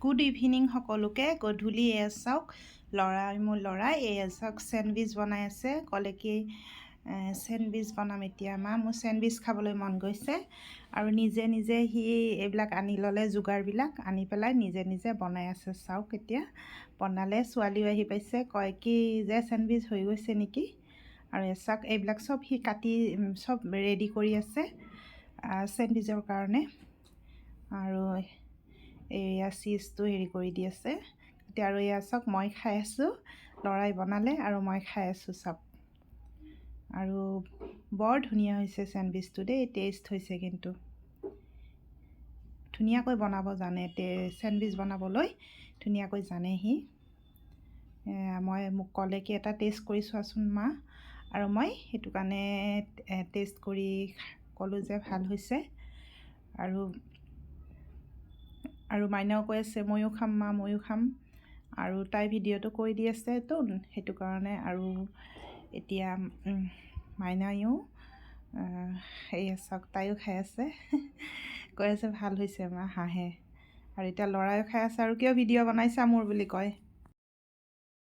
Good evening সকলোকে। গধূলি এয়া চাওক মোৰ ল'ৰাই এয়া চাওক চেণ্ডউইচ বনাই আছে। ক'লে কি চেণ্ডউইচ বনাম এতিয়া মা, মোৰ চেণ্ডউইচ খাবলৈ মন গৈছে। আৰু নিজে নিজে সি এইবিলাক আনি ল'লে, যোগাৰবিলাক আনি পেলাই নিজে নিজে বনাই আছে। চাওক এতিয়া বনালে, ছোৱালীও আহি পাইছে, কয় কি যে চেণ্ডউইচ হৈ গৈছে নেকি। আৰু চাওক এইবিলাক চব সি কাটি চব ৰেডি কৰি আছে চেণ্ডউইচৰ কাৰণে। আৰু এয়া চিজটো হেৰি কৰি দি আছে এতিয়া। আৰু এয়া চাওক মই খাই আছোঁ, ল'ৰাই বনালে আৰু মই খাই আছোঁ চাওক। আৰু বৰ ধুনীয়া হৈছে চেণ্ডউইচটো দেই, টেষ্ট হৈছে কিন্তু। ধুনীয়াকৈ বনাব জানে, চেণ্ডউইচ বনাবলৈ ধুনীয়াকৈ জানে সি। মোক ক'লে কি এটা টেষ্ট কৰি চোৱাচোন মা, আৰু মই সেইটো কাৰণে টেষ্ট কৰি ক'লোঁ যে ভাল হৈছে। আৰু মাইনাও কৈ আছে ময়ো খাম মা, ময়ো খাম। আৰু তাই ভিডিঅ'টো কৰি দি আছে তো, সেইটো কাৰণে। আৰু এতিয়া মাইনায়ো এয়া চাওক তাইও খাই আছে কৈ আছে ভাল হৈছে মা, হাঁহে। আৰু এতিয়া ল'ৰাইও খাই আছে আৰু কিয় ভিডিঅ' বনাইছা মোৰ বুলি কয়।